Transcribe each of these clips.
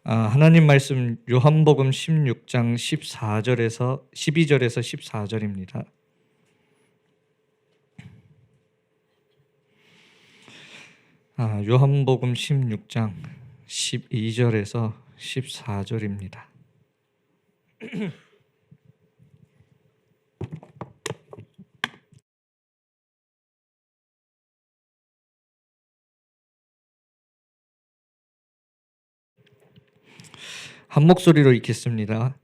하나님 말씀 요한복음 16장 14절에서 12절에서 14절입니다. 요한복음 16장 12절에서 14절입니다. 한 목소리로 읽겠습니다.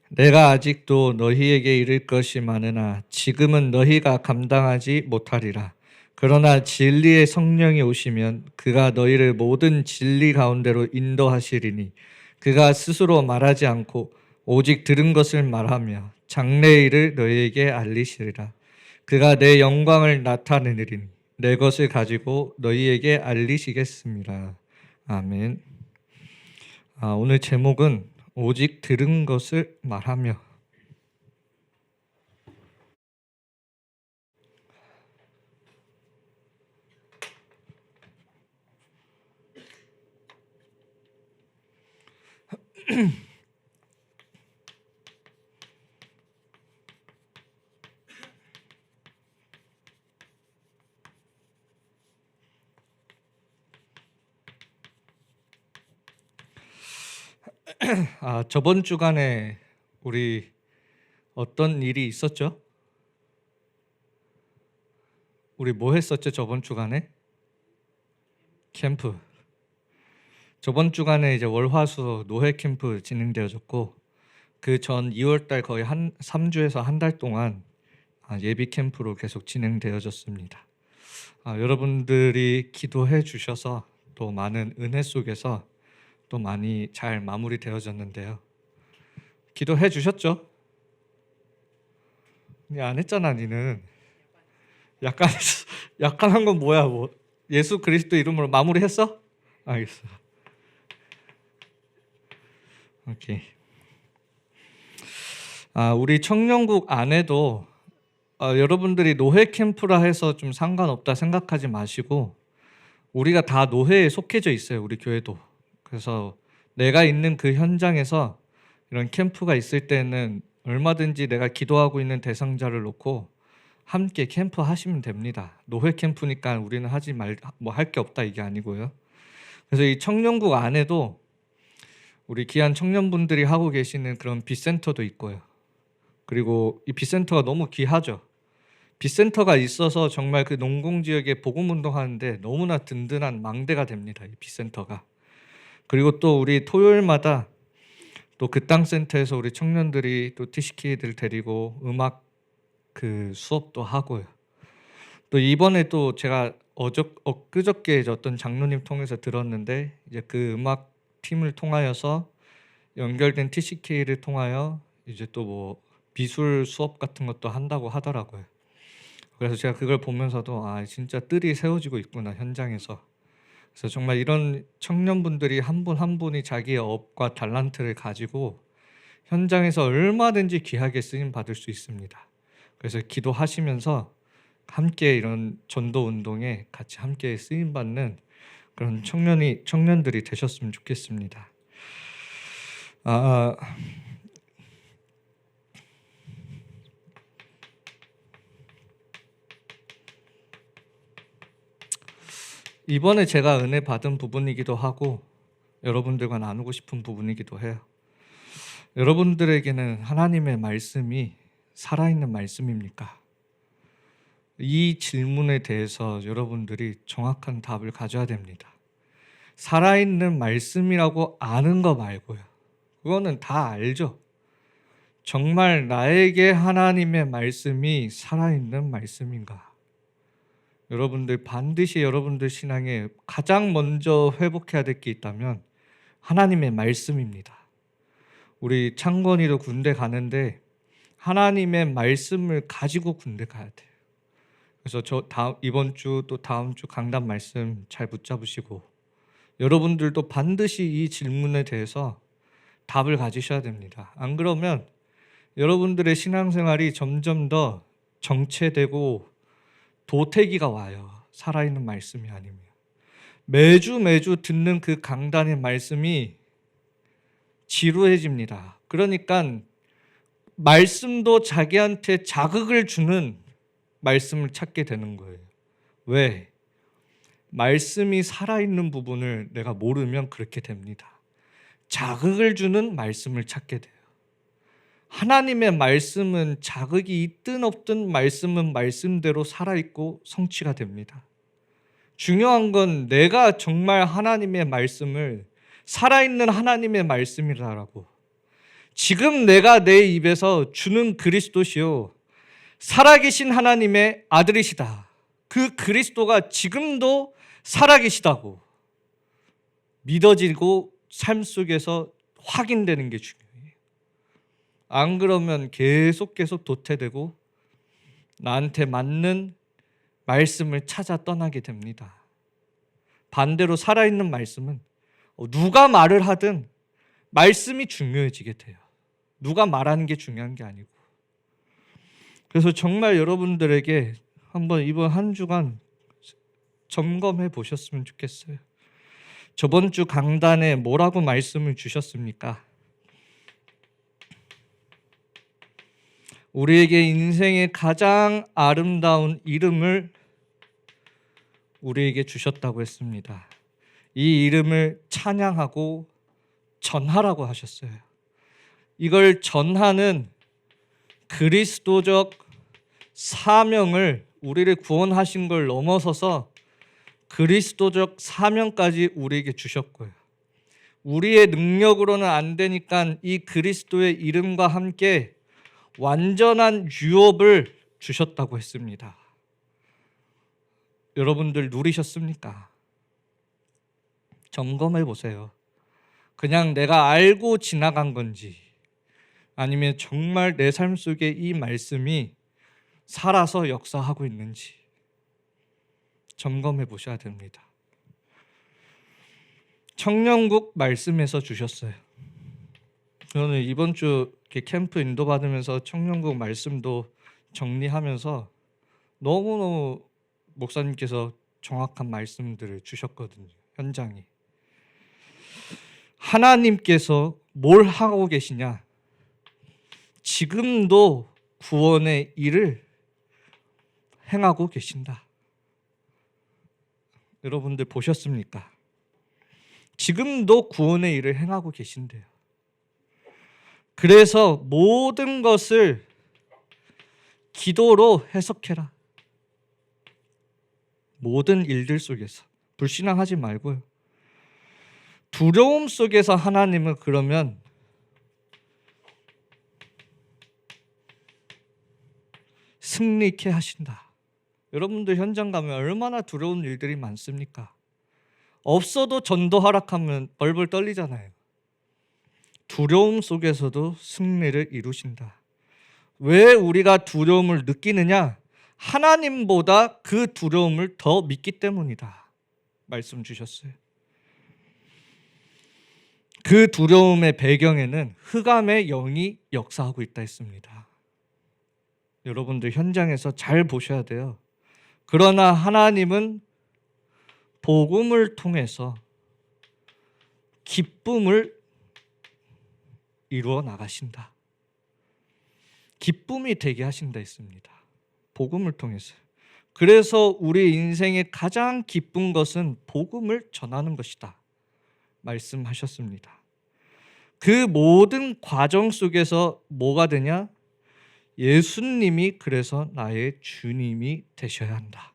내가 아직도 너희에게 이를 것이 많으나 지금은 너희가 감당하지 못하리라. 그러나 진리의 성령이 오시면 그가 너희를 모든 진리 가운데로 인도하시리니 그가 스스로 말하지 않고 오직 들은 것을 말하며 장래의 일을 너희에게 알리시리라. 그가 내 영광을 나타내리니 내 것을 가지고 너희에게 알리시겠습니다. 아멘. 오늘 제목은 오직 들은 것을 말하며. 저번 주간에 우리 어떤 일이 있었죠? 우리 뭐 했었죠? 저번 주간에? 캠프. 저번 주간에 이제 월화수 노회 캠프 진행되어졌고 그 전 2월달 거의 3주에서 한 달 동안 예비 캠프로 계속 진행되어졌습니다. 여러분들이 기도해 주셔서 또 많은 은혜 속에서 또 많이 잘 마무리되어졌는데요. 기도해 주셨죠? 니 안 했잖아, 니는. 약간 약간 한 건 뭐야, 뭐 예수 그리스도 이름으로 마무리했어? 알겠어. 오케이. 우리 청년국 안에도 여러분들이 노회 캠프라 해서 좀 상관없다 생각하지 마시고 우리가 다 노회에 속해져 있어요, 우리 교회도. 그래서 내가 있는 그 현장에서 이런 캠프가 있을 때는 얼마든지 내가 기도하고 있는 대상자를 놓고 함께 캠프 하시면 됩니다. 노회 캠프니까 우리는 하지 말 뭐 할 게 없다 이게 아니고요. 그래서 이 청년국 안에도 우리 귀한 청년분들이 하고 계시는 그런 빗센터도 있고요. 그리고 이 빗센터가 너무 귀하죠. 빗센터가 있어서 정말 그 농공지역에 복음운동하는데 너무나 든든한 망대가 됩니다, 이 빗센터가. 그리고 또 우리 토요일마다 또 그 땅센터에서 우리 청년들이 또 티시키들 데리고 음악 그 수업도 하고요. 또 이번에 또 제가 엊그저께 어떤 장로님 통해서 들었는데 이제 그 음악 팀을 통하여서 연결된 TCK를 통하여 이제 또 뭐 미술 수업 같은 것도 한다고 하더라고요. 그래서 제가 그걸 보면서도 진짜 뜰이 세워지고 있구나, 현장에서. 그래서 정말 이런 청년분들이 한 분 한 분이 자기의 업과 달란트를 가지고 현장에서 얼마든지 귀하게 쓰임 받을 수 있습니다. 그래서 기도하시면서 함께 이런 전도 운동에 같이 함께 쓰임 받는 그런 청년들이 되셨으면 좋겠습니다. 이번에 제가 은혜 받은 부분이기도 하고 여러분들과 나누고 싶은 부분이기도 해요. 여러분들에게는 하나님의 말씀이 살아있는 말씀입니까? 이 질문에 대해서 여러분들이 정확한 답을 가져야 됩니다. 살아있는 말씀이라고 아는 거 말고요. 그거는 다 알죠. 정말 나에게 하나님의 말씀이 살아있는 말씀인가? 여러분들 반드시 여러분들 신앙에 가장 먼저 회복해야 될 게 있다면 하나님의 말씀입니다. 우리 창건이도 군대 가는데 하나님의 말씀을 가지고 군대 가야 돼요. 그래서 이번 주 또 다음 주 강단 말씀 잘 붙잡으시고 여러분들도 반드시 이 질문에 대해서 답을 가지셔야 됩니다. 안 그러면 여러분들의 신앙생활이 점점 더 정체되고 도태기가 와요. 살아있는 말씀이 아니면. 매주 듣는 그 강단의 말씀이 지루해집니다. 그러니까 말씀도 자기한테 자극을 주는 말씀을 찾게 되는 거예요. 왜? 말씀이 살아있는 부분을 내가 모르면 그렇게 됩니다. 자극을 주는 말씀을 찾게 돼요. 하나님의 말씀은 자극이 있든 없든 말씀은 말씀대로 살아있고 성취가 됩니다. 중요한 건 내가 정말 하나님의 말씀을 살아있는 하나님의 말씀이라고, 지금 내가 내 입에서 주는 그리스도시요 살아계신 하나님의 아들이시다, 그 그리스도가 지금도 살아계시다고 믿어지고 삶 속에서 확인되는 게 중요해요. 안 그러면 계속 도태되고 나한테 맞는 말씀을 찾아 떠나게 됩니다. 반대로 살아있는 말씀은 누가 말을 하든 말씀이 중요해지게 돼요. 누가 말하는 게 중요한 게 아니고. 그래서 정말 여러분들에게 한번 이번 한 주간 점검해 보셨으면 좋겠어요. 저번 주 강단에 뭐라고 말씀을 주셨습니까? 우리에게 인생의 가장 아름다운 이름을 우리에게 주셨다고 했습니다. 이 이름을 찬양하고 전하라고 하셨어요. 이걸 전하는 그리스도적 사명을, 우리를 구원하신 걸 넘어서서 그리스도적 사명까지 우리에게 주셨고요. 우리의 능력으로는 안 되니까 이 그리스도의 이름과 함께 완전한 유업을 주셨다고 했습니다. 여러분들 누리셨습니까? 점검해 보세요. 그냥 내가 알고 지나간 건지, 아니면 정말 내 삶 속에 이 말씀이 살아서 역사하고 있는지 점검해 보셔야 됩니다. 청년국 말씀에서 주셨어요. 저는 이번 주 캠프 인도받으면서 청년국 말씀도 정리하면서 너무너무 목사님께서 정확한 말씀들을 주셨거든요. 현장에 하나님께서 뭘 하고 계시냐, 지금도 구원의 일을 행하고 계신다. 여러분들 보셨습니까? 지금도 구원의 일을 행하고 계신대요. 그래서 모든 것을 기도로 해석해라. 모든 일들 속에서 불신앙하지 말고요. 두려움 속에서 하나님은 그러면 승리케 하신다. 여러분들 현장 가면 얼마나 두려운 일들이 많습니까? 없어도 전도 허락하면 벌벌 떨리잖아요. 두려움 속에서도 승리를 이루신다. 왜 우리가 두려움을 느끼느냐? 하나님보다 그 두려움을 더 믿기 때문이다. 말씀 주셨어요. 그 두려움의 배경에는 흑암의 영이 역사하고 있다 했습니다. 여러분들 현장에서 잘 보셔야 돼요. 그러나 하나님은 복음을 통해서 기쁨을 이루어 나가신다. 기쁨이 되게 하신다 했습니다. 복음을 통해서. 그래서 우리 인생의 가장 기쁜 것은 복음을 전하는 것이다 말씀하셨습니다. 그 모든 과정 속에서 뭐가 되냐? 예수님이 그래서 나의 주님이 되셔야 한다.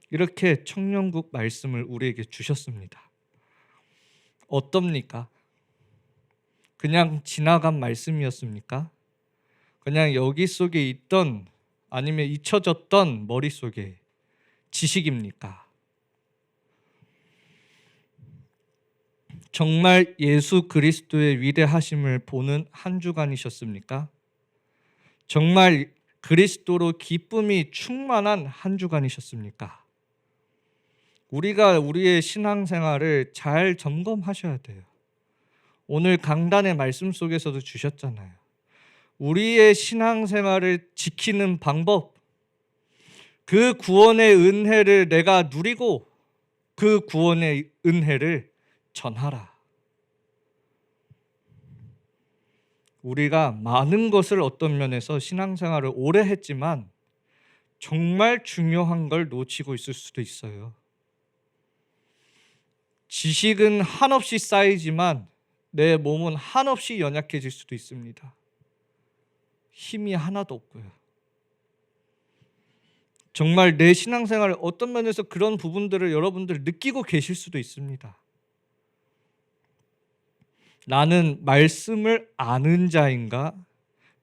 이렇게 청년국 말씀을 우리에게 주셨습니다. 어떻습니까? 그냥 지나간 말씀이었습니까? 그냥 여기 속에 있던, 아니면 잊혀졌던 머릿속에 지식입니까? 정말 예수 그리스도의 위대하심을 보는 한 주간이셨습니까? 정말 그리스도로 기쁨이 충만한 한 주간이셨습니까? 우리가 우리의 신앙생활을 잘 점검하셔야 돼요. 오늘 강단의 말씀 속에서도 주셨잖아요. 우리의 신앙생활을 지키는 방법, 그 구원의 은혜를 내가 누리고 그 구원의 은혜를 전하라. 우리가 많은 것을 어떤 면에서 신앙생활을 오래 했지만 정말 중요한 걸 놓치고 있을 수도 있어요. 지식은 한없이 쌓이지만 내 몸은 한없이 연약해질 수도 있습니다. 힘이 하나도 없고요. 정말 내 신앙생활 어떤 면에서 그런 부분들을 여러분들 느끼고 계실 수도 있습니다. 나는 말씀을 아는 자인가?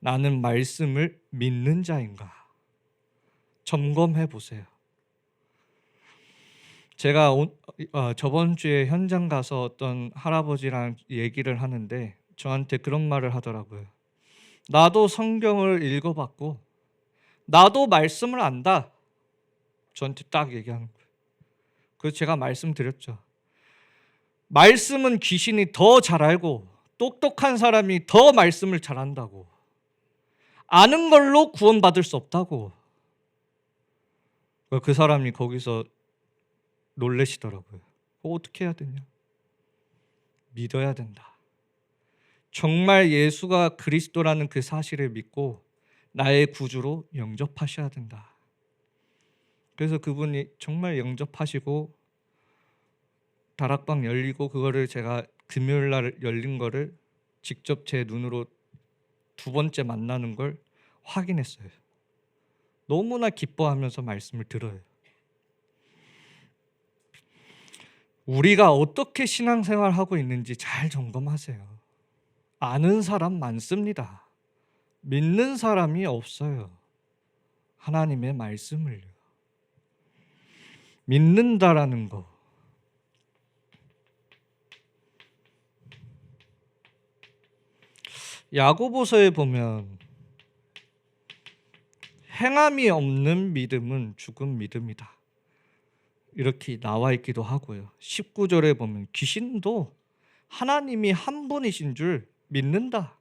나는 말씀을 믿는 자인가? 점검해 보세요. 제가 저번 주에 현장 가서 어떤 할아버지랑 얘기를 하는데 저한테 그런 말을 하더라고요. 나도 성경을 읽어봤고 나도 말씀을 안다. 저한테 딱 얘기하는 거예요. 그래서 제가 말씀드렸죠. 말씀은 귀신이 더 잘 알고 똑똑한 사람이 더 말씀을 잘한다고. 아는 걸로 구원받을 수 없다고. 그 사람이 거기서 놀라시더라고요. 어떻게 해야 되냐? 믿어야 된다. 정말 예수가 그리스도라는 그 사실을 믿고 나의 구주로 영접하셔야 된다. 그래서 그분이 정말 영접하시고 다락방 열리고 그거를 제가 금요일 날 열린 거를 직접 제 눈으로 두 번째 만나는 걸 확인했어요. 너무나 기뻐하면서 말씀을 들어요. 우리가 어떻게 신앙생활하고 있는지 잘 점검하세요. 아는 사람 많습니다. 믿는 사람이 없어요. 하나님의 말씀을요. 믿는다라는 거. 야고보서에 보면 행함이 없는 믿음은 죽은 믿음이다. 이렇게 나와 있기도 하고요. 19절에 보면 귀신도 하나님이 한 분이신 줄 믿는다.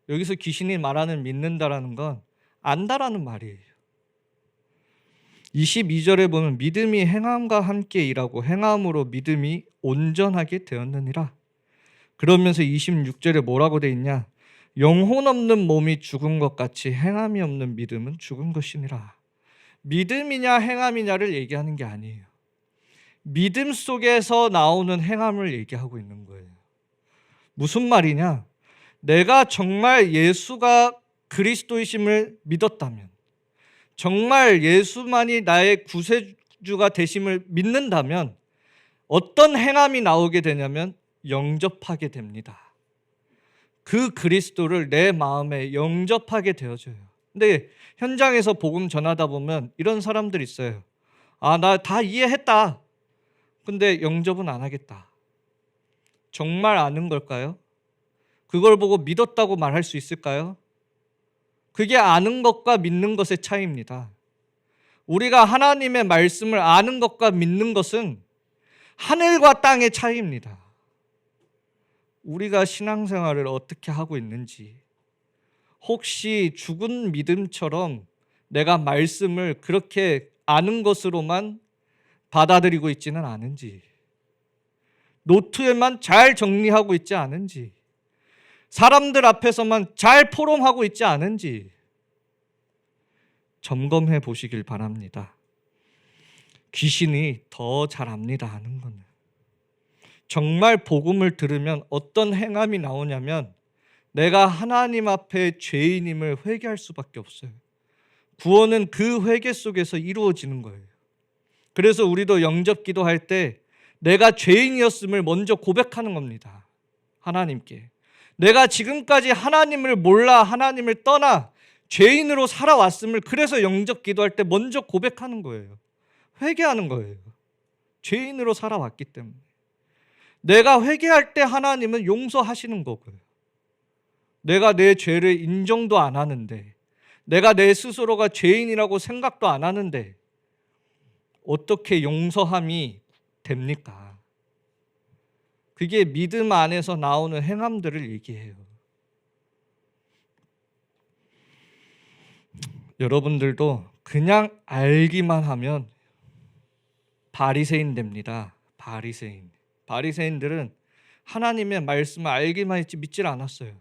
여기서 귀신이 말하는 믿는다라는 건 안다라는 말이에요. 22절에 보면 믿음이 행함과 함께 일하고 행함으로 믿음이 온전하게 되었느니라. 그러면서 26절에 뭐라고 돼 있냐? 영혼 없는 몸이 죽은 것 같이 행함이 없는 믿음은 죽은 것이니라. 믿음이냐 행함이냐를 얘기하는 게 아니에요. 믿음 속에서 나오는 행함을 얘기하고 있는 거예요. 무슨 말이냐? 내가 정말 예수가 그리스도이심을 믿었다면, 정말 예수만이 나의 구세주가 되심을 믿는다면 어떤 행함이 나오게 되냐면 영접하게 됩니다. 그 그리스도를 내 마음에 영접하게 되어져요. 근데 현장에서 복음 전하다 보면 이런 사람들이 있어요. 나 다 이해했다. 근데 영접은 안 하겠다. 정말 아는 걸까요? 그걸 보고 믿었다고 말할 수 있을까요? 그게 아는 것과 믿는 것의 차이입니다. 우리가 하나님의 말씀을 아는 것과 믿는 것은 하늘과 땅의 차이입니다. 우리가 신앙생활을 어떻게 하고 있는지, 혹시 죽은 믿음처럼 내가 말씀을 그렇게 아는 것으로만 받아들이고 있지는 않은지, 노트에만 잘 정리하고 있지 않은지, 사람들 앞에서만 잘 포럼하고 있지 않은지 점검해 보시길 바랍니다. 귀신이 더 잘 압니다 하는 거는. 정말 복음을 들으면 어떤 행함이 나오냐면 내가 하나님 앞에 죄인임을 회개할 수밖에 없어요. 구원은 그 회개 속에서 이루어지는 거예요. 그래서 우리도 영접 기도할 때 내가 죄인이었음을 먼저 고백하는 겁니다. 하나님께. 내가 지금까지 하나님을 몰라 하나님을 떠나 죄인으로 살아왔음을 그래서 영접 기도할 때 먼저 고백하는 거예요. 회개하는 거예요. 죄인으로 살아왔기 때문에. 내가 회개할 때 하나님은 용서하시는 거고요. 내가 내 죄를 인정도 안 하는데, 내가 내 스스로가 죄인이라고 생각도 안 하는데 어떻게 용서함이 됩니까? 그게 믿음 안에서 나오는 행함들을 얘기해요. 여러분들도 그냥 알기만 하면 바리새인 됩니다. 바리새인. 바리새인들은 하나님의 말씀을 알기만 했지 믿질 않았어요.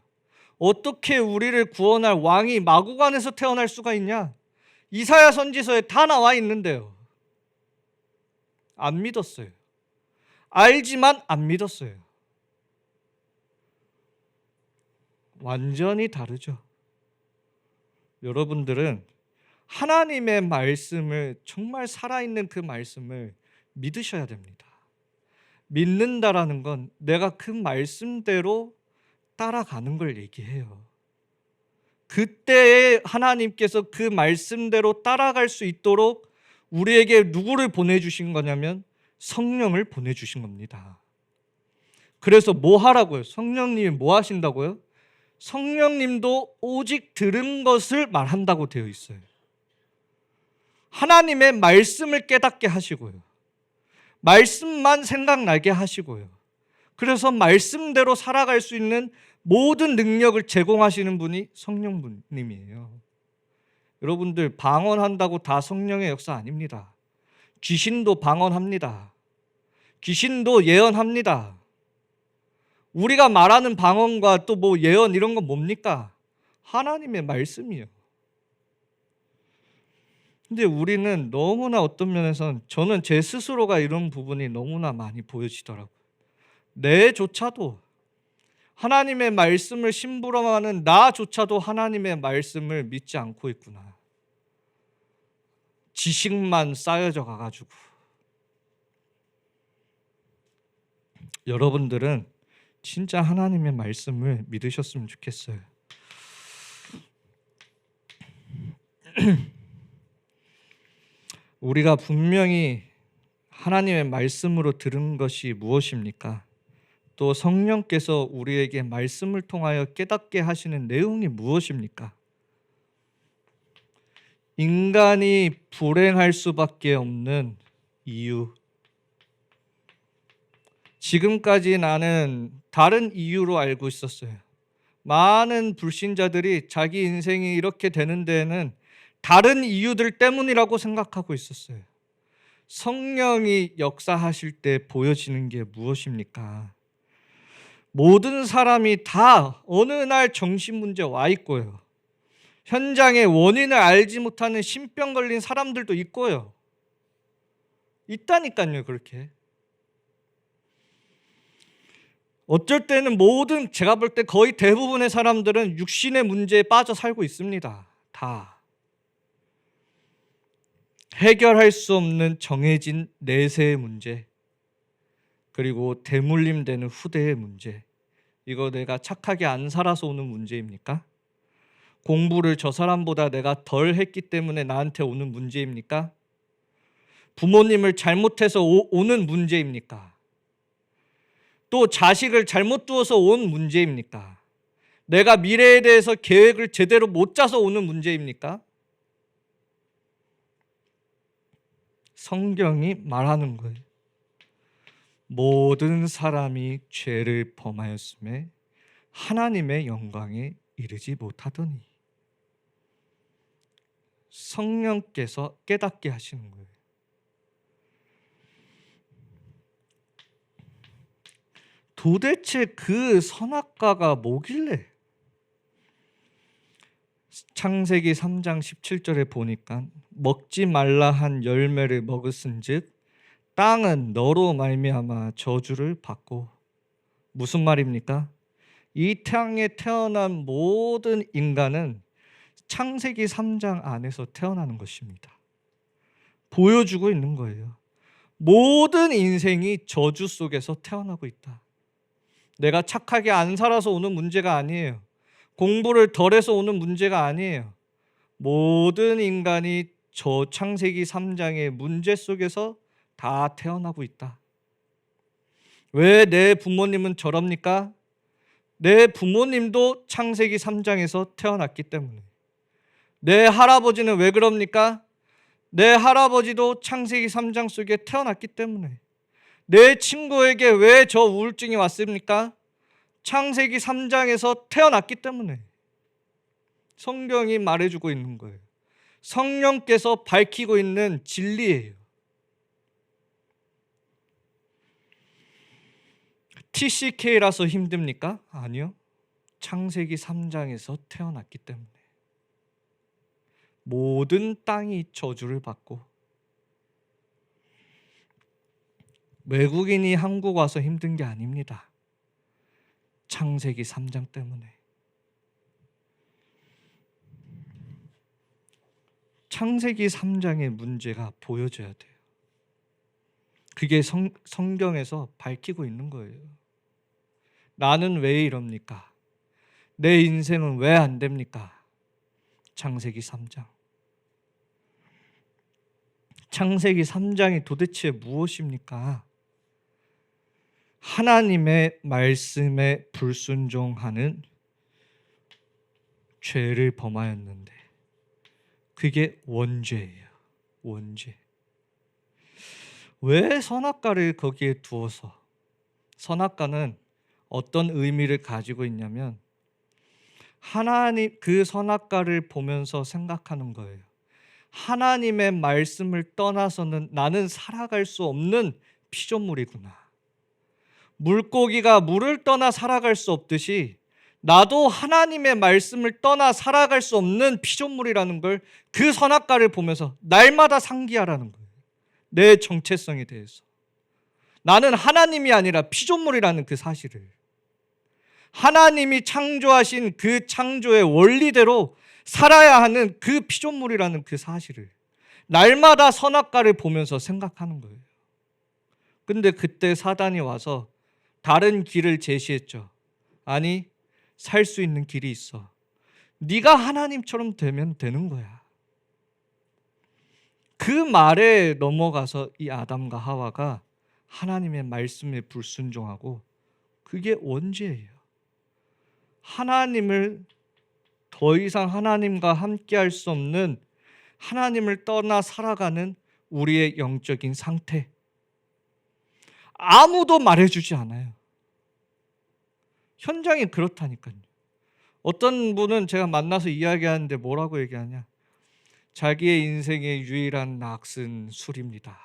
어떻게 우리를 구원할 왕이 마구간에서 태어날 수가 있냐? 이사야 선지서에 다 나와 있는데요. 안 믿었어요. 알지만 안 믿었어요. 완전히 다르죠. 여러분들은 하나님의 말씀을, 정말 살아있는 그 말씀을 믿으셔야 됩니다. 믿는다라는 건 내가 그 말씀대로 따라가는 걸 얘기해요. 그때에 하나님께서 그 말씀대로 따라갈 수 있도록 우리에게 누구를 보내주신 거냐면 성령을 보내주신 겁니다. 그래서 뭐 하라고요? 성령님이 뭐 하신다고요? 성령님도 오직 들은 것을 말한다고 되어 있어요. 하나님의 말씀을 깨닫게 하시고요. 말씀만 생각나게 하시고요. 그래서 말씀대로 살아갈 수 있는 모든 능력을 제공하시는 분이 성령님이에요. 여러분들, 방언한다고 다 성령의 역사 아닙니다. 귀신도 방언합니다. 귀신도 예언합니다. 우리가 말하는 방언과 또 뭐 예언 이런 건 뭡니까? 하나님의 말씀이에요. 근데 우리는 너무나 어떤 면에선, 저는 제 스스로가 이런 부분이 너무나 많이 보여지더라고요. 내조차도, 하나님의 말씀을 심부름하는 나조차도 하나님의 말씀을 믿지 않고 있구나. 지식만 쌓여져 가가지고. 여러분들은 진짜 하나님의 말씀을 믿으셨으면 좋겠어요. 우리가 분명히 하나님의 말씀으로 들은 것이 무엇입니까? 또 성령께서 우리에게 말씀을 통하여 깨닫게 하시는 내용이 무엇입니까? 인간이 불행할 수밖에 없는 이유. 지금까지 나는 다른 이유로 알고 있었어요. 많은 불신자들이 자기 인생이 이렇게 되는 데에는 다른 이유들 때문이라고 생각하고 있었어요. 성령이 역사하실 때 보여지는 게 무엇입니까? 모든 사람이 다 어느 날 정신문제 와 있고요. 현장에 원인을 알지 못하는 신병 걸린 사람들도 있고요. 있다니까요, 그렇게. 어쩔 때는 제가 볼 때 거의 대부분의 사람들은 육신의 문제에 빠져 살고 있습니다. 다. 해결할 수 없는 정해진 내세의 문제, 그리고 대물림되는 후대의 문제. 이거 내가 착하게 안 살아서 오는 문제입니까? 공부를 저 사람보다 내가 덜 했기 때문에 나한테 오는 문제입니까? 부모님을 잘못해서 오는 문제입니까? 또 자식을 잘못 두어서 온 문제입니까? 내가 미래에 대해서 계획을 제대로 못 짜서 오는 문제입니까? 성경이 말하는 거예요. 모든 사람이 죄를 범하였음에 하나님의 영광에 이르지 못하더니. 성령께서 깨닫게 하시는 거예요. 도대체 그 선악과가 뭐길래? 창세기 3장 17절에 보니까 먹지 말라 한 열매를 먹었은즉 땅은 너로 말미암아 저주를 받고. 무슨 말입니까? 이 땅에 태어난 모든 인간은 창세기 3장 안에서 태어나는 것입니다. 보여주고 있는 거예요. 모든 인생이 저주 속에서 태어나고 있다. 내가 착하게 안 살아서 오는 문제가 아니에요. 공부를 덜해서 오는 문제가 아니에요. 모든 인간이 저 창세기 3장의 문제 속에서 다 태어나고 있다. 왜 내 부모님은 저럽니까? 내 부모님도 창세기 3장에서 태어났기 때문에. 내 할아버지는 왜 그럽니까? 내 할아버지도 창세기 3장 속에 태어났기 때문에. 내 친구에게 왜 저 우울증이 왔습니까? 창세기 3장에서 태어났기 때문에. 성경이 말해주고 있는 거예요. 성령께서 밝히고 있는 진리예요. TCK라서 힘듭니까? 아니요. 창세기 3장에서 태어났기 때문에 모든 땅이 저주를 받고 외국인이 한국 와서 힘든 게 아닙니다. 창세기 3장 때문에. 창세기 3장의 문제가 보여져야 돼요. 그게 성경에서 밝히고 있는 거예요. 나는 왜 이럽니까? 내 인생은 왜 안 됩니까? 창세기 3장. 창세기 3장이 도대체 무엇입니까? 하나님의 말씀에 불순종하는 죄를 범하였는데 그게 원죄예요. 원죄. 왜 선악과를 거기에 두어서, 선악과는 어떤 의미를 가지고 있냐면 하나님, 그 선악과를 보면서 생각하는 거예요. 하나님의 말씀을 떠나서는 나는 살아갈 수 없는 피조물이구나. 물고기가 물을 떠나 살아갈 수 없듯이 나도 하나님의 말씀을 떠나 살아갈 수 없는 피조물이라는 걸 그 선악과를 보면서 날마다 상기하라는 거예요. 내 정체성에 대해서. 나는 하나님이 아니라 피조물이라는 그 사실을. 하나님이 창조하신 그 창조의 원리대로 살아야 하는 그 피조물이라는 그 사실을 날마다 선악과를 보면서 생각하는 거예요. 근데 그때 사단이 와서 다른 길을 제시했죠. 아니, 살 수 있는 길이 있어. 네가 하나님처럼 되면 되는 거야. 그 말에 넘어가서 이 아담과 하와가 하나님의 말씀에 불순종하고 그게 원죄예요. 하나님을 더 이상 하나님과 함께 할 수 없는, 하나님을 떠나 살아가는 우리의 영적인 상태. 아무도 말해주지 않아요. 현장이 그렇다니까요. 어떤 분은 제가 만나서 이야기하는데 뭐라고 얘기하냐? 자기의 인생의 유일한 낚은 술입니다.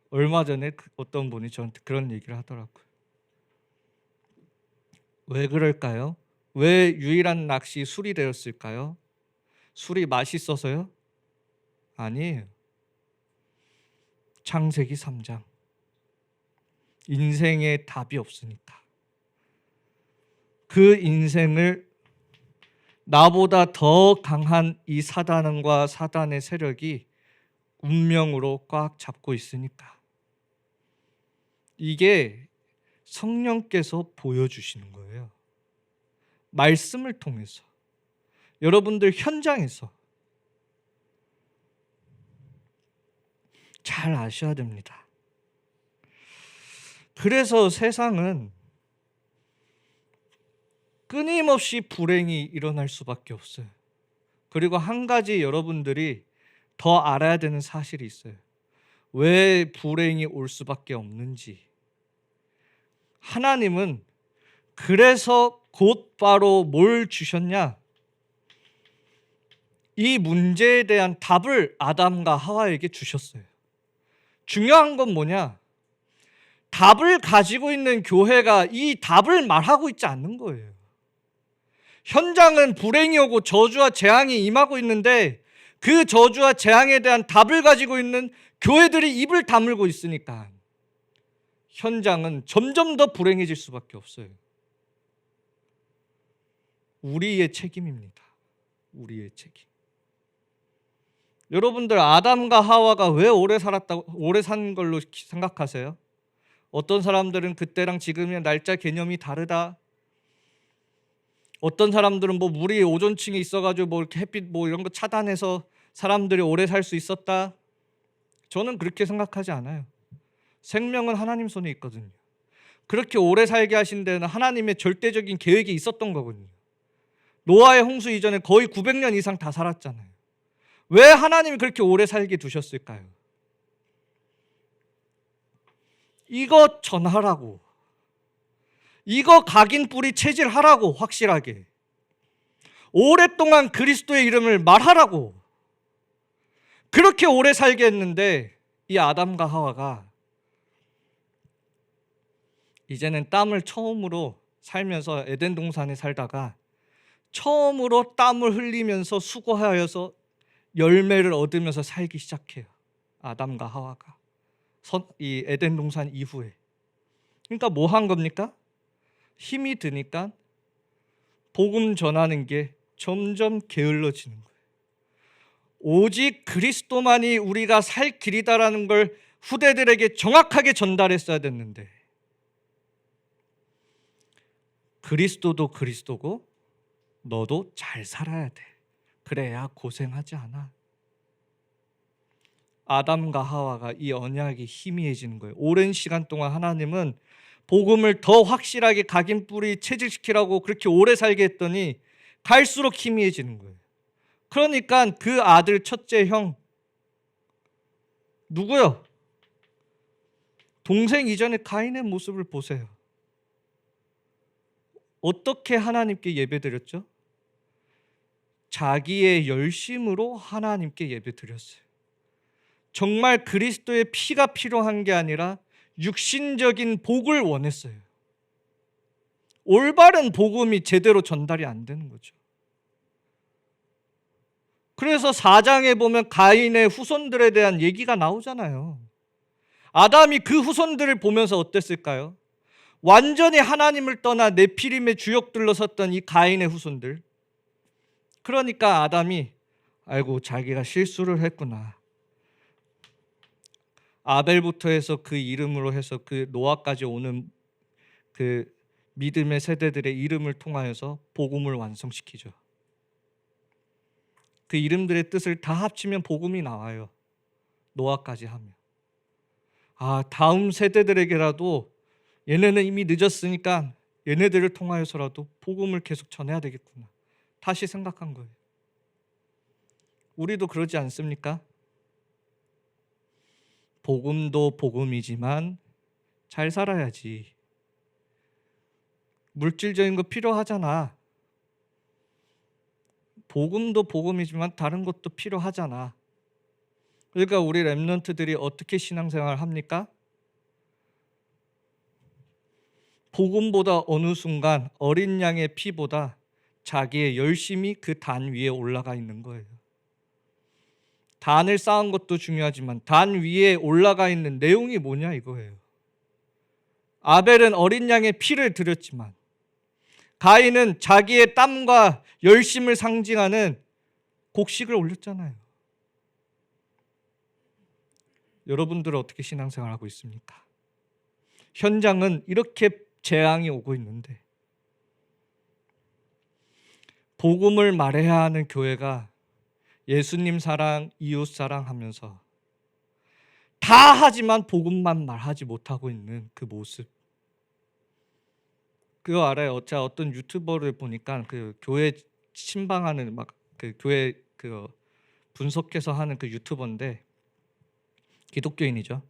얼마 전에 어떤 분이 저한테 그런 얘기를 하더라고요. 왜 그럴까요? 왜 유일한 낚시 술이 되었을까요? 술이 맛있어서요? 아니에요. 창세기 3장. 인생에 답이 없으니까. 그 인생을 나보다 더 강한 이 사단과 사단의 세력이 운명으로 꽉 잡고 있으니까. 이게 성령께서 보여주시는 거예요. 말씀을 통해서. 여러분들 현장에서 잘 아셔야 됩니다. 그래서 세상은 끊임없이 불행이 일어날 수밖에 없어요. 그리고 한 가지 여러분들이 더 알아야 되는 사실이 있어요. 왜 불행이 올 수밖에 없는지. 하나님은 그래서 곧바로 뭘 주셨냐? 이 문제에 대한 답을 아담과 하와에게 주셨어요. 중요한 건 뭐냐? 답을 가지고 있는 교회가 이 답을 말하고 있지 않는 거예요. 현장은 불행이 오고 저주와 재앙이 임하고 있는데 그 저주와 재앙에 대한 답을 가지고 있는 교회들이 입을 다물고 있으니까 현장은 점점 더 불행해질 수밖에 없어요. 우리의 책임입니다. 우리의 책임. 여러분들 아담과 하와가 왜 오래 산 걸로 생각하세요? 어떤 사람들은 그때랑 지금의 날짜 개념이 다르다. 어떤 사람들은 뭐 물이 오존층에 있어가지고 뭐 이렇게 햇빛 뭐 이런 거 차단해서 사람들이 오래 살 수 있었다. 저는 그렇게 생각하지 않아요. 생명은 하나님 손에 있거든요. 그렇게 오래 살게 하신 데는 하나님의 절대적인 계획이 있었던 거거든요. 노아의 홍수 이전에 거의 900년 이상 다 살았잖아요. 왜 하나님이 그렇게 오래 살게 두셨을까요? 이거 전하라고. 이거 각인 뿌리 체질하라고. 확실하게 오랫동안 그리스도의 이름을 말하라고. 그렇게 오래 살게 했는데 이 아담과 하와가 이제는 땀을 처음으로 살면서 에덴 동산에 살다가 처음으로 땀을 흘리면서 수고하여서 열매를 얻으면서 살기 시작해요. 아담과 하와가 이 에덴 동산 이후에. 그러니까 뭐 한 겁니까? 힘이 드니까 복음 전하는 게 점점 게을러지는 거예요. 오직 그리스도만이 우리가 살 길이다라는 걸 후대들에게 정확하게 전달했어야 됐는데, 그리스도도 그리스도고 너도 잘 살아야 돼. 그래야 고생하지 않아. 아담과 하와가 이 언약이 희미해지는 거예요. 오랜 시간 동안 하나님은 복음을 더 확실하게 각인뿌리 체질시키라고 그렇게 오래 살게 했더니 갈수록 희미해지는 거예요. 그러니까 그 아들 첫째 형 누구요? 동생 이전에 가인의 모습을 보세요. 어떻게 하나님께 예배드렸죠? 자기의 열심으로 하나님께 예배드렸어요. 정말 그리스도의 피가 필요한 게 아니라 육신적인 복을 원했어요. 올바른 복음이 제대로 전달이 안 되는 거죠. 그래서 4장에 보면 가인의 후손들에 대한 얘기가 나오잖아요. 아담이 그 후손들을 보면서 어땠을까요? 완전히 하나님을 떠나 네피림의 주역들로 섰던 이 가인의 후손들. 그러니까 아담이 아이고 자기가 실수를 했구나. 아벨부터 해서 그 이름으로 해서 그 노아까지 오는 그 믿음의 세대들의 이름을 통하여서 복음을 완성시키죠. 그 이름들의 뜻을 다 합치면 복음이 나와요. 노아까지 하면. 다음 세대들에게라도 얘네는 이미 늦었으니까 얘네들을 통하여서라도 복음을 계속 전해야 되겠구나. 다시 생각한 거예요. 우리도 그러지 않습니까? 복음도 복음이지만 잘 살아야지. 물질적인 거 필요하잖아. 복음도 복음이지만 다른 것도 필요하잖아. 그러니까 우리 렘넌트들이 어떻게 신앙생활을 합니까? 복음보다 어느 순간 어린 양의 피보다 자기의 열심이 그 단 위에 올라가 있는 거예요. 단을 쌓은 것도 중요하지만 단 위에 올라가 있는 내용이 뭐냐 이거예요. 아벨은 어린 양의 피를 드렸지만 가인은 자기의 땀과 열심을 상징하는 곡식을 올렸잖아요. 여러분들은 어떻게 신앙생활하고 있습니까? 현장은 이렇게 재앙이 오고 있는데 복음을 말해야 하는 교회가 예수님 사랑, 이웃 사랑하면서 다 하지만 복음만 말하지 못하고 있는 그 모습. 그거 알아요? 제가 어떤 유튜버를 보니까 그 교회 신방하는 막 그 교회 그 분석해서 하는 그 유튜버인데 기독교인이죠.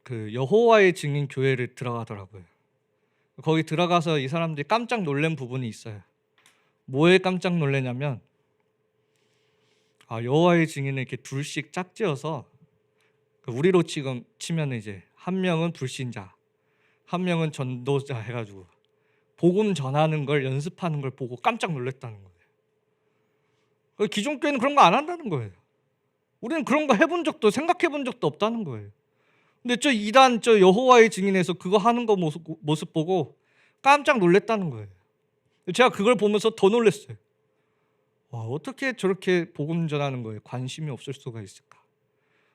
그 여호와의 증인 교회를 들어가더라고요. 거기 들어가서 이 사람들이 깜짝 놀란 부분이 있어요. 뭐에 깜짝 놀라냐면 여호와의 증인을 이렇게 둘씩 짝지어서 우리로 지금 치면 이제 한 명은 불신자, 한 명은 전도자 해가지고 복음 전하는 걸 연습하는 걸 보고 깜짝 놀랐다는 거예요. 기존 교회는 그런 거 안 한다는 거예요. 우리는 그런 거 해본 적도 생각해 본 적도 없다는 거예요. 근데 저 이단 저 여호와의 증인에서 그거 하는 거 모습 보고 깜짝 놀랐다는 거예요. 제가 그걸 보면서 더 놀랐어요. 와, 어떻게 저렇게 복음 전하는 거에 관심이 없을 수가 있을까?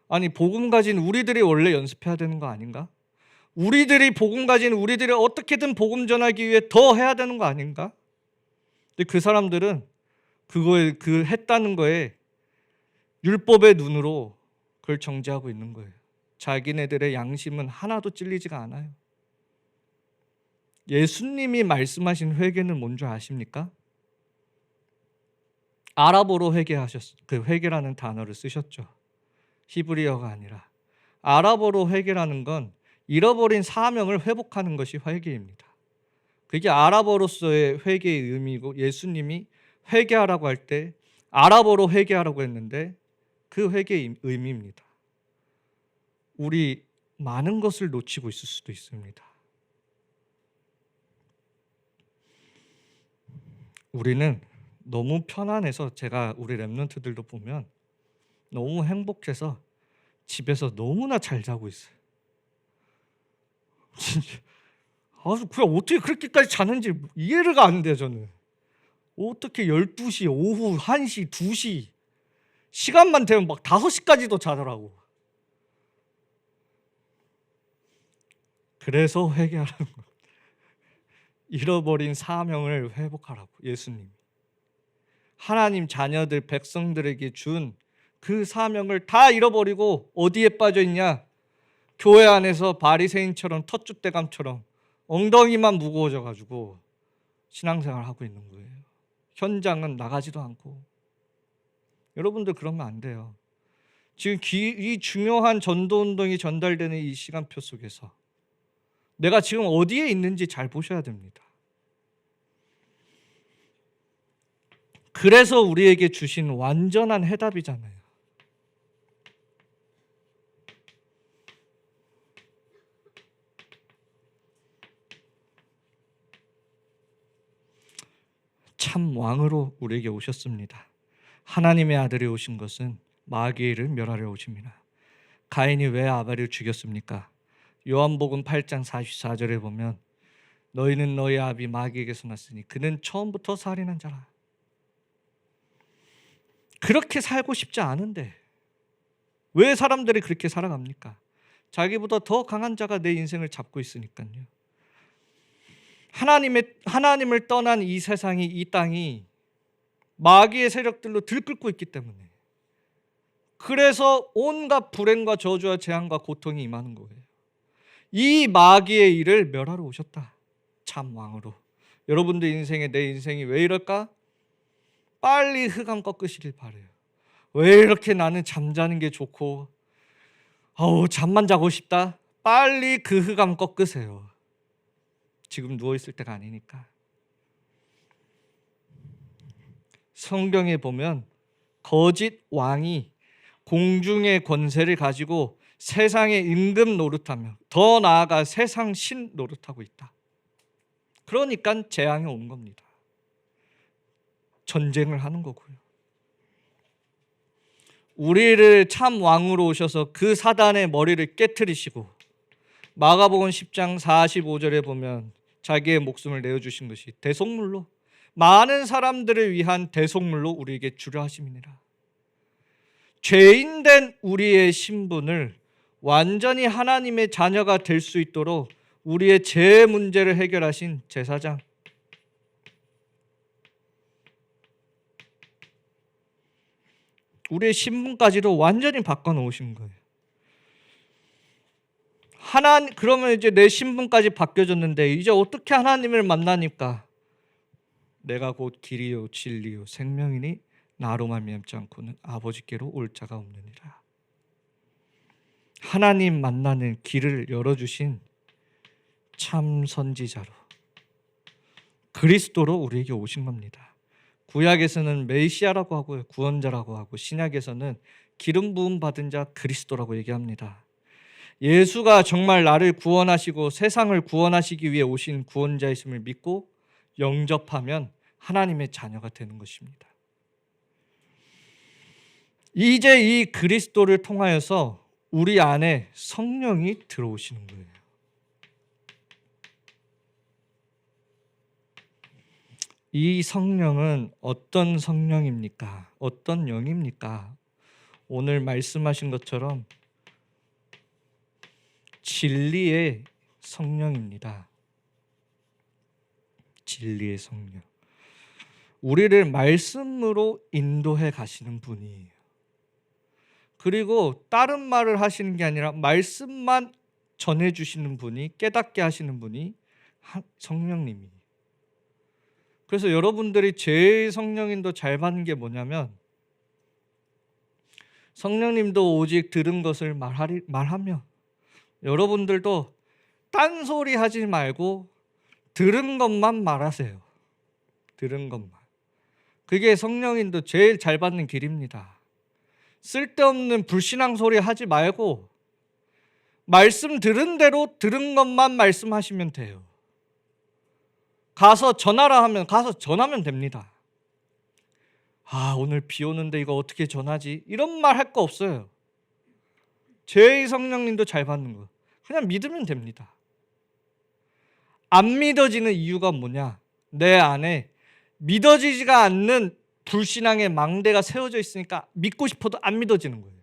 아니, 복음 가진 우리들이 원래 연습해야 되는 거 아닌가? 우리들이 복음 가진 우리들이 어떻게든 복음 전하기 위해 더 해야 되는 거 아닌가? 근데 그 사람들은 그거에 그 했다는 거에 율법의 눈으로 그걸 정죄하고 있는 거예요. 자기네들의 양심은 하나도 찔리지가 않아요. 예수님이 말씀하신 회개는 뭔 줄 아십니까? 아랍어로 그 회개라는 단어를 쓰셨죠. 히브리어가 아니라. 아랍어로 회개라는 건 잃어버린 사명을 회복하는 것이 회개입니다. 그게 아랍어로서의 회개의 의미고 예수님이 회개하라고 할 때 아랍어로 회개하라고 했는데 그 회개의 의미입니다. 우리 많은 것을 놓치고 있을 수도 있습니다. 우리는 너무 편안해서, 제가 우리 랩런트들도 보면 너무 행복해서 집에서 너무나 잘 자고 있어요. 진짜 아주 그냥 어떻게 그렇게까지 자는지 이해가 안 돼요. 저는 어떻게 12시, 오후 1시, 2시 시간만 되면 막 5시까지도 자더라고. 그래서 회개하라는 거. 잃어버린 사명을 회복하라고. 예수님 하나님 자녀들 백성들에게 준 그 사명을 다 잃어버리고 어디에 빠져 있냐? 교회 안에서 바리새인처럼 텃주대감처럼 엉덩이만 무거워져 가지고 신앙생활을 하고 있는 거예요. 현장은 나가지도 않고. 여러분들 그러면 안 돼요. 지금 이 중요한 전도운동이 전달되는 이 시간표 속에서 내가 지금 어디에 있는지 잘 보셔야 됩니다. 그래서 우리에게 주신 완전한 해답이잖아요. 참 왕으로 우리에게 오셨습니다. 하나님의 아들이 오신 것은 마귀를 멸하려 오십니다. 가인이 왜 아벨을 죽였습니까? 요한복음 8장 44절에 보면 너희는 너희 아비 마귀에게서 났으니 그는 처음부터 살인한 자라. 그렇게 살고 싶지 않은데 왜 사람들이 그렇게 살아갑니까? 자기보다 더 강한 자가 내 인생을 잡고 있으니까요. 하나님을 떠난 이 세상이, 이 땅이 마귀의 세력들로 들끓고 있기 때문에, 그래서 온갖 불행과 저주와 재앙과 고통이 임하는 거예요. 이 마귀의 일을 멸하러 오셨다. 참 왕으로. 여러분들 인생에, 내 인생이 왜 이럴까? 빨리 흑암 꺾으시길 바라요. 왜 이렇게 나는 잠자는 게 좋고 잠만 자고 싶다? 빨리 그 흑암 꺾으세요. 지금 누워있을 때가 아니니까. 성경에 보면 거짓 왕이 공중의 권세를 가지고 세상의 임금 노릇하며, 더 나아가 세상 신 노릇하고 있다. 그러니까 재앙이 온 겁니다. 전쟁을 하는 거고요. 우리를 참 왕으로 오셔서 그 사단의 머리를 깨트리시고, 마가복음 10장 45절에 보면 자기의 목숨을 내어주신 것이 대속물로, 많은 사람들을 위한 대속물로 우리에게 주려 하심이니라. 죄인된 우리의 신분을 완전히 하나님의 자녀가 될 수 있도록 우리의 죄 문제를 해결하신 제사장, 우리의 신분까지도 완전히 바꿔놓으신 거예요. 그러면 이제 내 신분까지 바뀌어졌는데 이제 어떻게 하나님을 만나니까? 내가 곧 길이요 진리요 생명이니 나로 말미암지 않고는 아버지께로 올 자가 없느니라. 하나님 만나는 길을 열어주신 참 선지자로, 그리스도로 우리에게 오신 겁니다. 구약에서는 메시아라고 하고요, 구원자라고 하고, 신약에서는 기름 부음 받은 자 그리스도라고 얘기합니다. 예수가 정말 나를 구원하시고 세상을 구원하시기 위해 오신 구원자이심을 믿고 영접하면 하나님의 자녀가 되는 것입니다. 이제 이 그리스도를 통하여서 우리 안에 성령이 들어오시는 거예요. 이 성령은 어떤 성령입니까? 어떤 영입니까? 오늘 말씀하신 것처럼 진리의 성령입니다. 진리의 성령. 우리를 말씀으로 인도해 가시는 분이에요. 그리고 다른 말을 하시는 게 아니라 말씀만 전해주시는 분이, 깨닫게 하시는 분이 성령님이에요. 그래서 여러분들이 제일 성령님도 잘 받는 게 뭐냐면, 성령님도 오직 들은 것을 말하며, 여러분들도 딴소리 하지 말고 들은 것만 말하세요. 들은 것만. 그게 성령님도 제일 잘 받는 길입니다. 쓸데없는 불신앙 소리 하지 말고 말씀 들은 대로 들은 것만 말씀하시면 돼요. 가서 전하라 하면 가서 전하면 됩니다. 오늘 비 오는데 이거 어떻게 전하지? 이런 말 할 거 없어요. 제2 성령님도 잘 받는 거. 그냥 믿으면 됩니다. 안 믿어지는 이유가 뭐냐? 내 안에 믿어지지가 않는 불신앙의 망대가 세워져 있으니까 믿고 싶어도 안 믿어지는 거예요.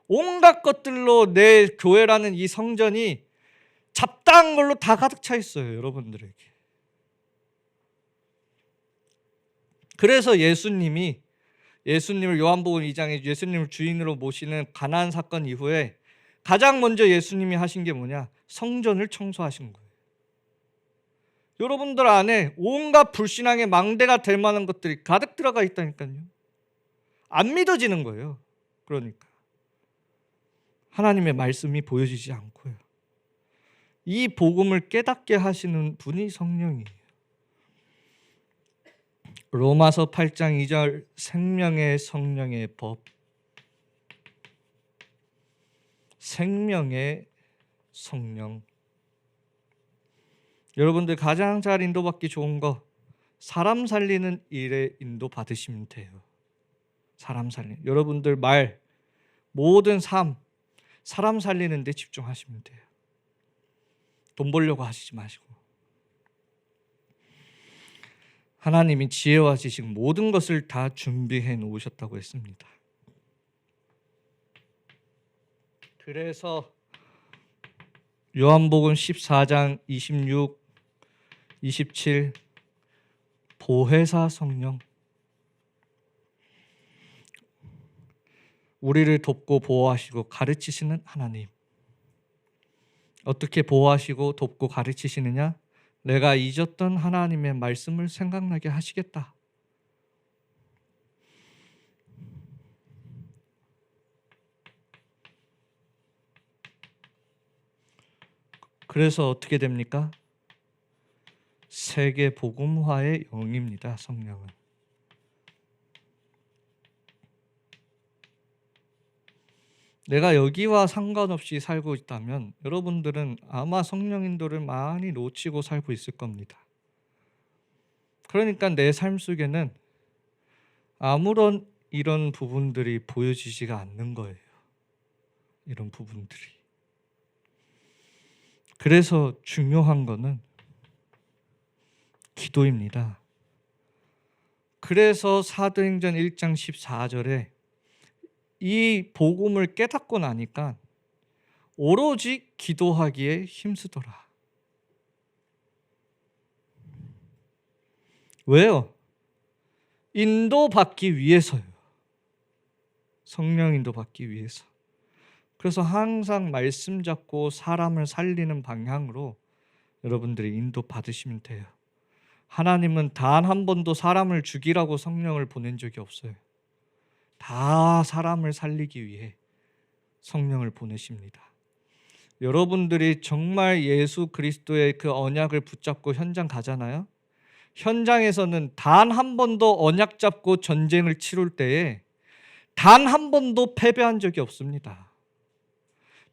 온갖 것들로 내 교회라는 이 성전이 잡다한 걸로 다 가득 차 있어요, 여러분들에게. 그래서 예수님을 요한복음 2장에 예수님을 주인으로 모시는 가나안 사건 이후에 가장 먼저 예수님이 하신 게 뭐냐? 성전을 청소하신 거예요. 여러분들 안에 온갖 불신앙의 망대가 될 만한 것들이 가득 들어가 있다니까요. 안 믿어지는 거예요. 그러니까 하나님의 말씀이 보여지지 않고요. 이 복음을 깨닫게 하시는 분이 성령이에요. 로마서 8장 2절 생명의 성령의 법. 생명의 성령. 여러분들 가장 잘 인도받기 좋은 거 사람 살리는 일에 인도 받으시면 돼요. 사람 살리는. 여러분들 말 모든 삶 사람 살리는 데 집중하시면 돼요. 돈 벌려고 하시지 마시고. 하나님이 지혜와 지식 모든 것을 다 준비해 놓으셨다고 했습니다. 그래서 요한복음 14장 26, 27 보혜사 성령, 우리를 돕고 보호하시고 가르치시는 하나님. 어떻게 보호하시고 돕고 가르치시느냐? 내가 잊었던 하나님의 말씀을 생각나게 하시겠다. 그래서 어떻게 됩니까? 세계 복음화의 영입니다. 성령은. 내가 여기와 상관없이 살고 있다면 여러분들은 아마 성령 인도를 많이 놓치고 살고 있을 겁니다. 그러니까 내 삶 속에는 아무런 이런 부분들이 보여지지가 않는 거예요. 이런 부분들이. 그래서 중요한 거는 기도입니다. 그래서 사도행전 1장 14절에 이 복음을 깨닫고 나니까 오로지 기도하기에 힘쓰더라. 왜요? 인도받기 위해서요. 성령 인도받기 위해서. 그래서 항상 말씀 잡고 사람을 살리는 방향으로 여러분들이 인도받으시면 돼요. 하나님은 단 한 번도 사람을 죽이라고 성령을 보낸 적이 없어요. 다 사람을 살리기 위해 성령을 보내십니다. 여러분들이 정말 예수 그리스도의 그 언약을 붙잡고 현장 가잖아요. 현장에서는 단 한 번도 언약 잡고 전쟁을 치룰 때에 단 한 번도 패배한 적이 없습니다.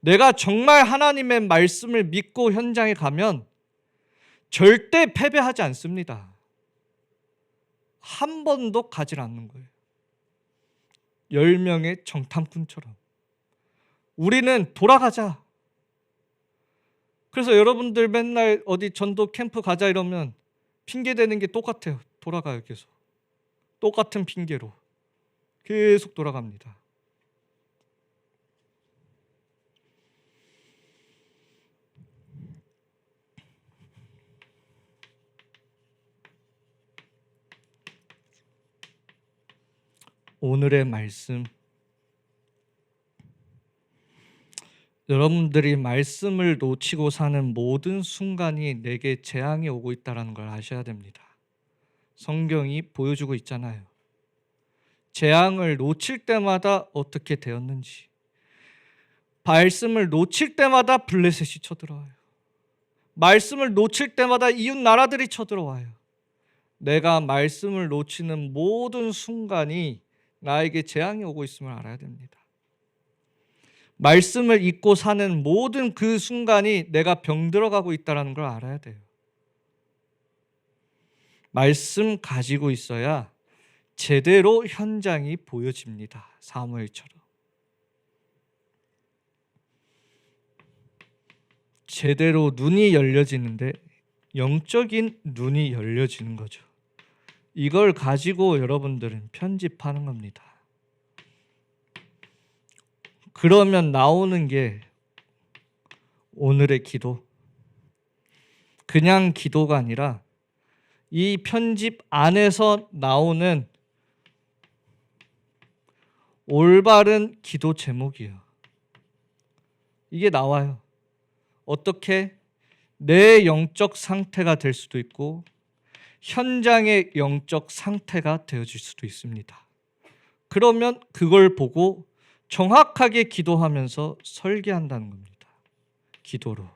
내가 정말 하나님의 말씀을 믿고 현장에 가면 절대 패배하지 않습니다. 한 번도 가지 않는 거예요. 10명의 정탐꾼처럼. 우리는 돌아가자. 그래서 여러분들 맨날 어디 전도 캠프 가자 이러면 핑계 대는 게 똑같아요. 돌아가요, 계속. 똑같은 핑계로 계속 돌아갑니다. 오늘의 말씀, 여러분들이 말씀을 놓치고 사는 모든 순간이 내게 재앙이 오고 있다는 걸 아셔야 됩니다. 성경이 보여주고 있잖아요. 재앙을 놓칠 때마다 어떻게 되었는지. 말씀을 놓칠 때마다 블레셋이 쳐들어와요. 말씀을 놓칠 때마다 이웃 나라들이 쳐들어와요. 내가 말씀을 놓치는 모든 순간이 나에게 재앙이 오고 있음을 알아야 됩니다. 말씀을 잊고 사는 모든 그 순간이 내가 병들어가고 있다는 걸 알아야 돼요. 말씀 가지고 있어야 제대로 현장이 보여집니다. 사무엘처럼. 제대로 눈이 열려지는데 영적인 눈이 열려지는 거죠. 이걸 가지고 여러분들은 편집하는 겁니다. 그러면 나오는 게 오늘의 기도. 그냥 기도가 아니라 이 편집 안에서 나오는 올바른 기도 제목이에요. 이게 나와요. 어떻게? 내 영적 상태가 될 수도 있고 현장의 영적 상태가 되어질 수도 있습니다. 그러면 그걸 보고 정확하게 기도하면서 설계한다는 겁니다. 기도로.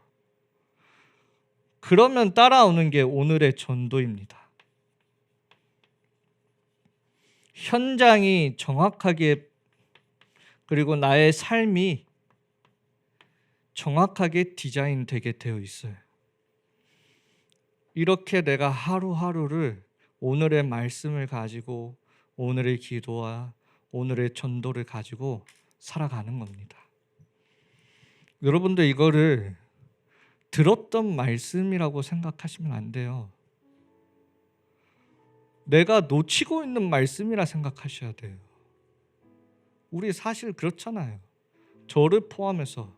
그러면 따라오는 게 오늘의 전도입니다. 현장이 정확하게, 그리고 나의 삶이 정확하게 디자인되게 되어 있어요. 이렇게 내가 하루하루를 오늘의 말씀을 가지고 오늘의 기도와 오늘의 전도를 가지고 살아가는 겁니다. 여러분들 이거를 들었던 말씀이라고 생각하시면 안 돼요. 내가 놓치고 있는 말씀이라 생각하셔야 돼요. 우리 사실 그렇잖아요. 저를 포함해서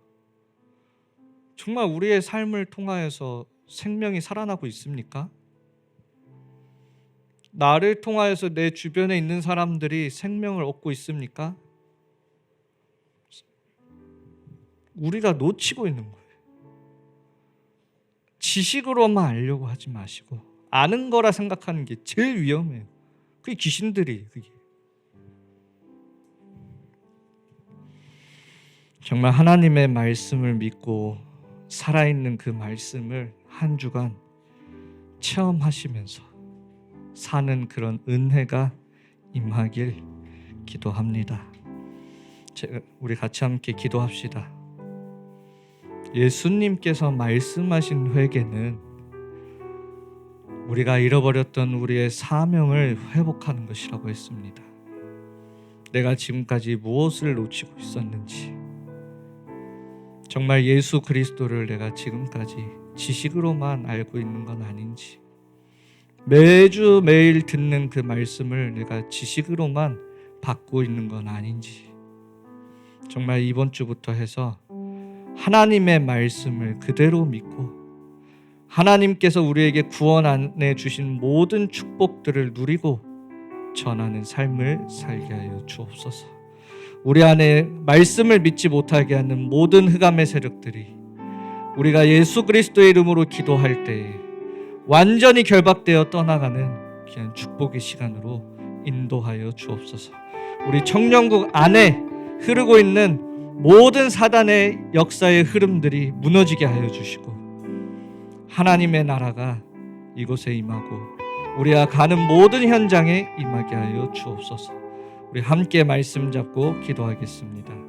정말 우리의 삶을 통하여서 생명이 살아나고 있습니까? 나를 통하여서 내 주변에 있는 사람들이 생명을 얻고 있습니까? 우리가 놓치고 있는 거예요. 지식으로만 알려고 하지 마시고 아는 거라 생각하는 게 제일 위험해요. 그게 귀신들이에요. 그게. 정말 하나님의 말씀을 믿고 살아있는 그 말씀을 한 주간 체험하시면서 사는 그런 은혜가 임하길 기도합니다. 우리 같이 함께 기도합시다. 예수님께서 말씀하신 회개는 우리가 잃어버렸던 우리의 사명을 회복하는 것이라고 했습니다. 내가 지금까지 무엇을 놓치고 있었는지, 정말 예수 그리스도를 내가 지금까지 지식으로만 알고 있는 건 아닌지, 매주 매일 듣는 그 말씀을 내가 지식으로만 받고 있는 건 아닌지, 정말 이번 주부터 해서 하나님의 말씀을 그대로 믿고 하나님께서 우리에게 구원 안에 주신 모든 축복들을 누리고 전하는 삶을 살게 하여 주옵소서. 우리 안에 말씀을 믿지 못하게 하는 모든 흑암의 세력들이 우리가 예수 그리스도의 이름으로 기도할 때에 완전히 결박되어 떠나가는 귀한 축복의 시간으로 인도하여 주옵소서. 우리 청년국 안에 흐르고 있는 모든 사단의 역사의 흐름들이 무너지게 하여 주시고 하나님의 나라가 이곳에 임하고 우리가 가는 모든 현장에 임하게 하여 주옵소서. 우리 함께 말씀 잡고 기도하겠습니다.